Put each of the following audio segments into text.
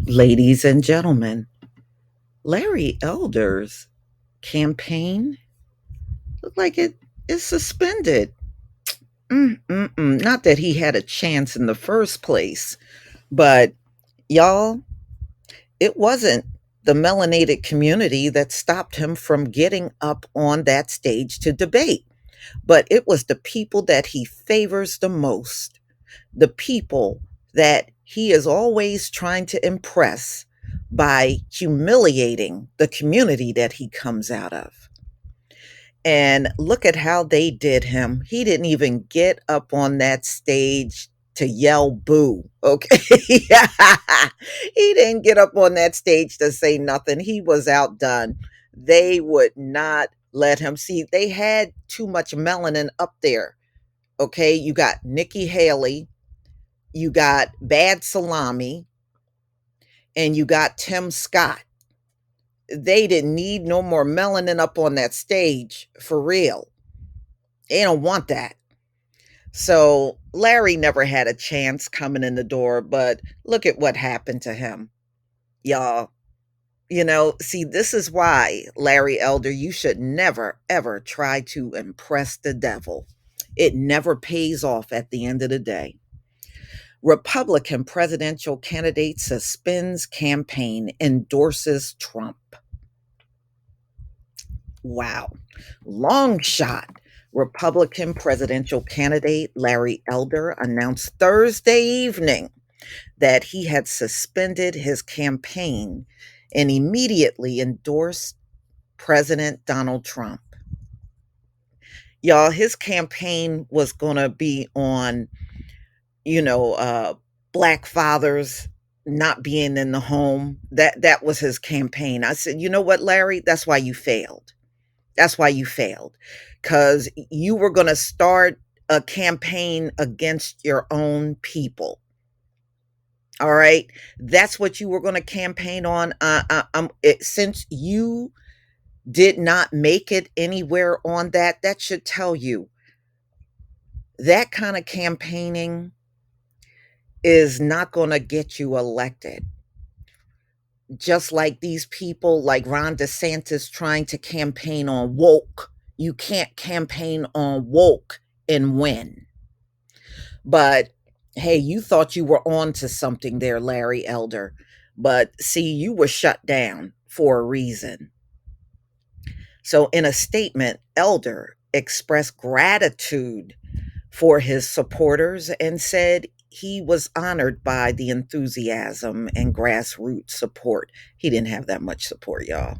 Ladies and gentlemen, Larry Elder's campaign looked like it is suspended. Not that he had a chance in the first place, but y'all, it wasn't the melanated community that stopped him from getting up on that stage to debate, but it was the people that he favors the most, the people that he is always trying to impress by humiliating the community that he comes out of. And look at how they did him. He didn't even get up on that stage to yell boo. Okay. He didn't get up on that stage to say nothing. He was outdone. They would not let him see. They had too much melanin up there. Okay. You got Nikki Haley, you got Bad Salami, and you got Tim Scott. They didn't need no more melanin up on that stage for real. They don't want that. So Larry never had a chance coming in the door, but look at what happened to him, y'all. See, this is why, Larry Elder, you should never, ever try to impress the devil. It never pays off at the end of the day. Republican presidential candidate suspends campaign, endorses Trump. Wow. Long shot. Republican presidential candidate Larry Elder announced Thursday evening that he had suspended his campaign and immediately endorsed President Donald Trump. Y'all, his campaign was going to be on, you know, uh, black fathers not being in the home. That was his campaign. I said, you know what, Larry? That's why you failed. That's why you failed, because you were going to start a campaign against your own people. All right, that's what you were going to campaign on. Since you did not make it anywhere on that, that should tell you that kind of campaigning is not going to get you elected. Just like these people like Ron DeSantis trying to campaign on woke. You can't campaign on woke and win. But hey, you thought you were on to something there, Larry Elder. But see, you were shut down for a reason. So, in a statement, Elder expressed gratitude for his supporters and said he was honored by the enthusiasm and grassroots support. He didn't have that much support, y'all.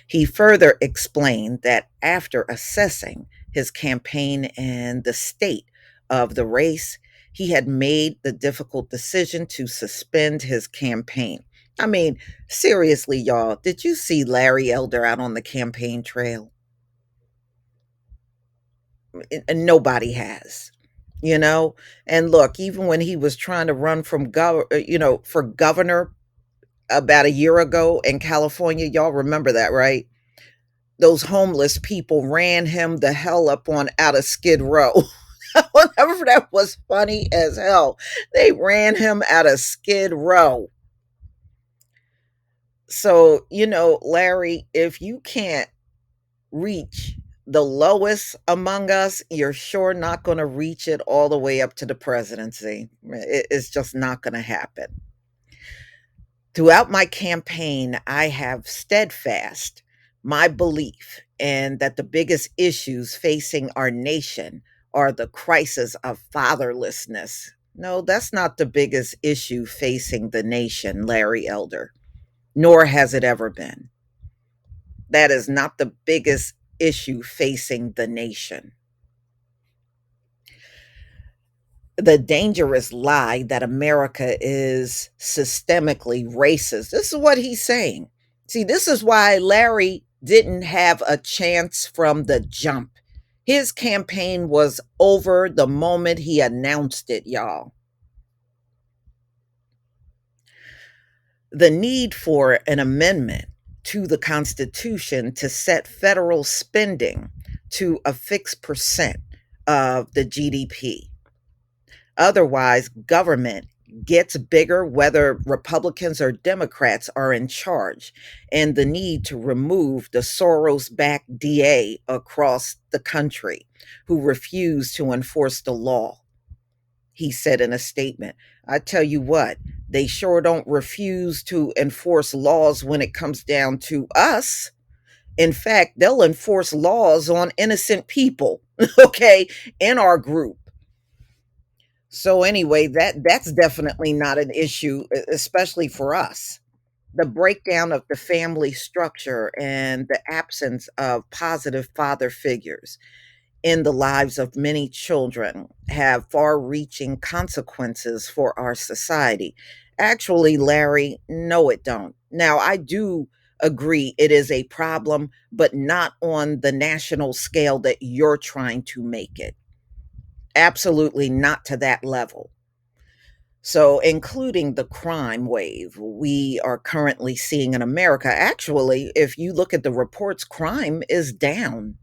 He further explained that after assessing his campaign and the state of the race, he had made the difficult decision to suspend his campaign. I mean, seriously, y'all, did you see Larry Elder out on the campaign trail? And nobody has. You know, and look, even when he was trying to run for governor about a year ago in California, y'all remember that, right? Those homeless people ran him the hell up on out of Skid Row. Whatever, that was funny as hell. They ran him out of Skid Row. So, Larry, if you can't reach the lowest among us, you're sure not going to reach it all the way up to the presidency. It's just not going to happen. Throughout my campaign, I have steadfast my belief and that the biggest issues facing our nation are the crisis of fatherlessness. No, that's not the biggest issue facing the nation, Larry Elder, nor has it ever been. That is not the biggest issue facing the nation. The dangerous lie that America is systemically racist. This is what he's saying. See, this is why Larry didn't have a chance from the jump. His campaign was over the moment he announced it, y'all. The need for an amendment to the Constitution to set federal spending to a fixed percent of the GDP. Otherwise, government gets bigger whether Republicans or Democrats are in charge, and the need to remove the Soros backed DA across the country who refused to enforce the law. He said in a statement, I tell you what, they sure don't refuse to enforce laws when it comes down to us. In fact, they'll enforce laws on innocent people, okay, in our group. So anyway, that's definitely not an issue, especially for us. The breakdown of the family structure and the absence of positive father figures in the lives of many children have far-reaching consequences for our society. Actually, Larry, no, it don't. Now, I do agree it is a problem, but not on the national scale that you're trying to make it. Absolutely not to that level. So, including the crime wave we are currently seeing in America. Actually, if you look at the reports, crime is down.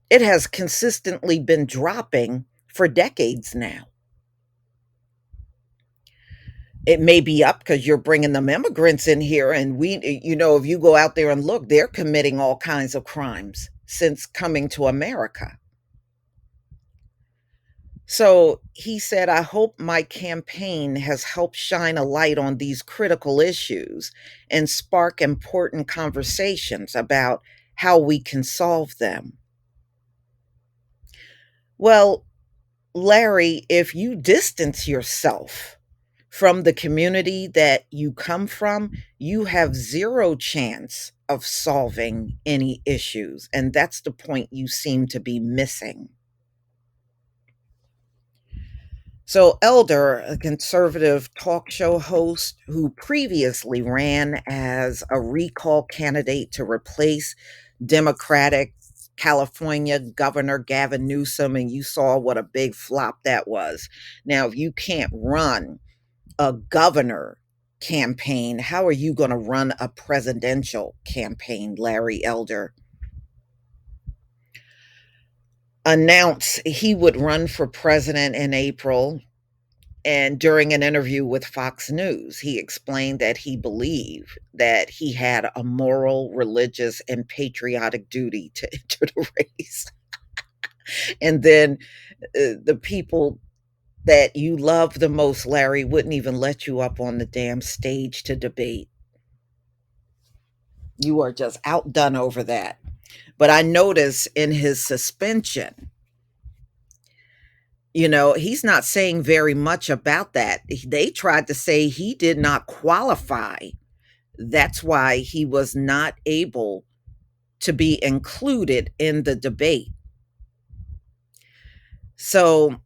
It has consistently been dropping for decades now. It may be up because you're bringing them immigrants in here, and if you go out there and look, they're committing all kinds of crimes since coming to America. So he said, I hope my campaign has helped shine a light on these critical issues and spark important conversations about how we can solve them. Well, Larry, if you distance yourself from the community that you come from, you have zero chance of solving any issues. And that's the point you seem to be missing. So, Elder, a conservative talk show host who previously ran as a recall candidate to replace Democratic California Governor Gavin Newsom, and you saw what a big flop that was. Now, if you can't run a governor campaign, how are you going to run a presidential campaign, Larry Elder? Announced he would run for president in April. And during an interview with Fox News, he explained that he believed that he had a moral, religious, and patriotic duty to enter the race. And then the people that you love the most, Larry, wouldn't even let you up on the damn stage to debate. You are just outdone over that. But I notice in his suspension, he's not saying very much about that. They tried to say he did not qualify. That's why he was not able to be included in the debate. So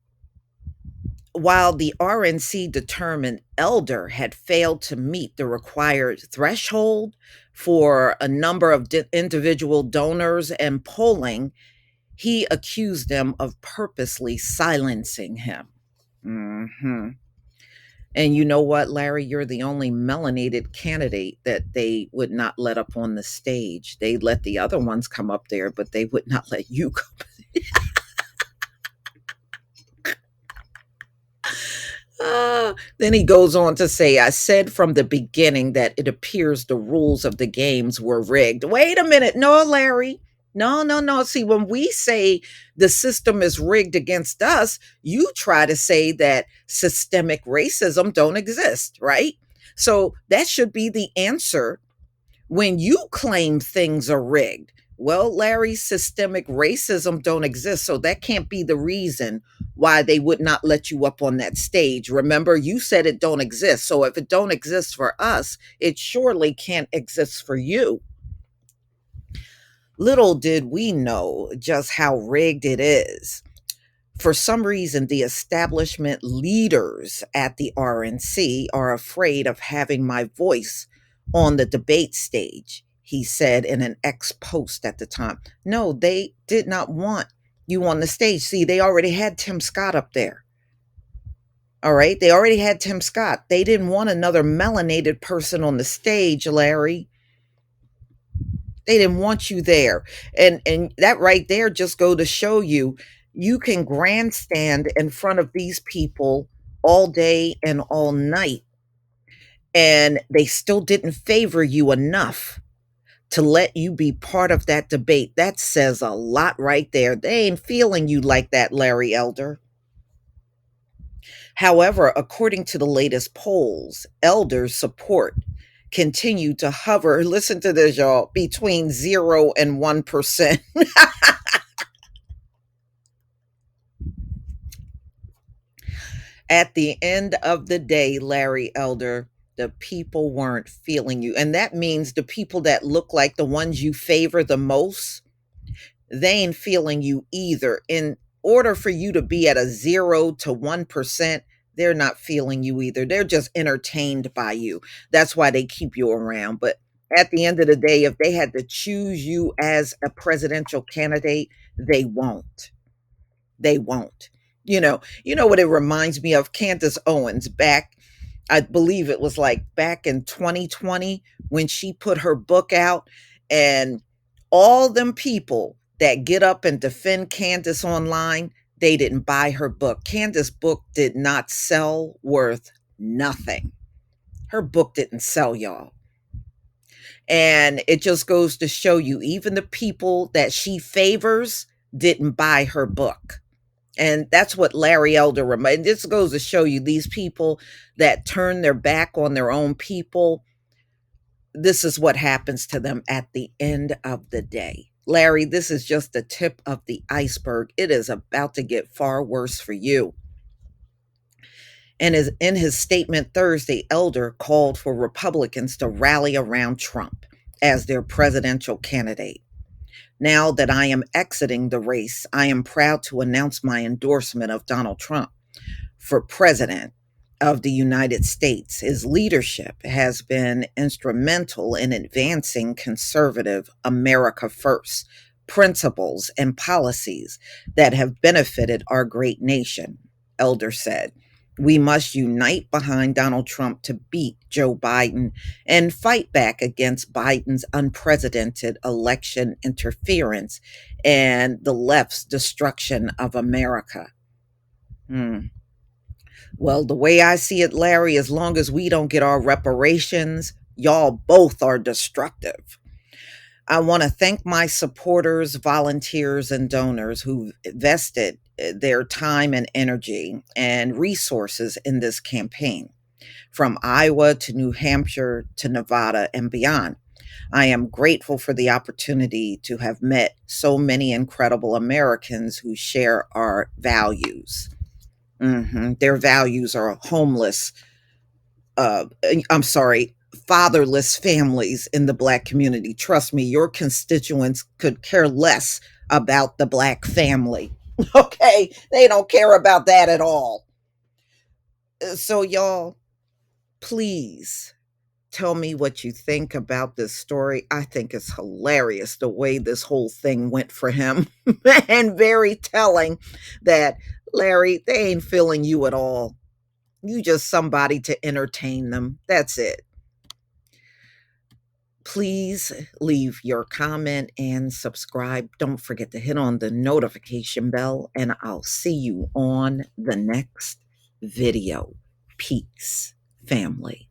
while the RNC determined Elder had failed to meet the required threshold for a number of individual donors and polling, he accused them of purposely silencing him. Hmm. And you know what, Larry? You're the only melanated candidate that they would not let up on the stage. They let the other ones come up there, but they would not let you come. Then he goes on to say, I said from the beginning that it appears the rules of the games were rigged. Wait a minute. No, Larry. No, no, no. See, when we say the system is rigged against us, you try to say that systemic racism don't exist, right? So that should be the answer when you claim things are rigged. Well, Larry, systemic racism don't exist, so that can't be the reason why they would not let you up on that stage. Remember, you said it don't exist. So if it don't exist for us, it surely can't exist for you. Little did we know just how rigged it is. For some reason, the establishment leaders at the RNC are afraid of having my voice on the debate stage, he said in an ex post at the time. No, they did not want you on the stage. See, they already had Tim Scott up there. All right. They already had Tim Scott. They didn't want another melanated person on the stage, Larry. They didn't want you there. And that right there just go to show you you can grandstand in front of these people all day and all night, and they still didn't favor you enough to let you be part of that debate. That says a lot right there. They ain't feeling you like that, Larry Elder. However, according to the latest polls, Elder's support continue to hover, listen to this, y'all, between 0 and 1%. At the end of the day, Larry Elder, the people weren't feeling you. And that means the people that look like the ones you favor the most, they ain't feeling you either. In order for you to be at a 0 to 1%, they're not feeling you either. They're just entertained by you. That's why they keep you around. But at the end of the day, if they had to choose you as a presidential candidate, they won't. They won't. You know what it reminds me of? Candace Owens back, I believe it was like back in 2020 when she put her book out, and all them people that get up and defend Candace online, they didn't buy her book. Candace's book did not sell worth nothing. Her book didn't sell, y'all. And it just goes to show you, even the people that she favors didn't buy her book. And that's what Larry Elder reminded. This goes to show you, these people that turn their back on their own people, this is what happens to them at the end of the day. Larry, this is just the tip of the iceberg. It is about to get far worse for you. And in his statement Thursday, Elder called for Republicans to rally around Trump as their presidential candidate. Now that I am exiting the race, I am proud to announce my endorsement of Donald Trump for president of the United States. His leadership has been instrumental in advancing conservative America First principles and policies that have benefited our great nation, Elder said. We must unite behind Donald Trump to beat Joe Biden and fight back against Biden's unprecedented election interference and the left's destruction of America. Hmm. Well, the way I see it, Larry, as long as we don't get our reparations, y'all both are destructive. I want to thank my supporters, volunteers, and donors who invested their time and energy and resources in this campaign, from Iowa to New Hampshire to Nevada and beyond. I am grateful for the opportunity to have met so many incredible Americans who share our values. Their values are homeless, uh, I'm sorry, fatherless families in the Black community. Trust me, your constituents could care less about the Black family. Okay, they don't care about that at all. So, y'all, please tell me what you think about this story. I think it's hilarious the way this whole thing went for him, and very telling that, Larry, they ain't feeling you at all. You just somebody to entertain them. That's it. Please leave your comment and subscribe. Don't forget to hit on the notification bell, and I'll see you on the next video. Peace, family.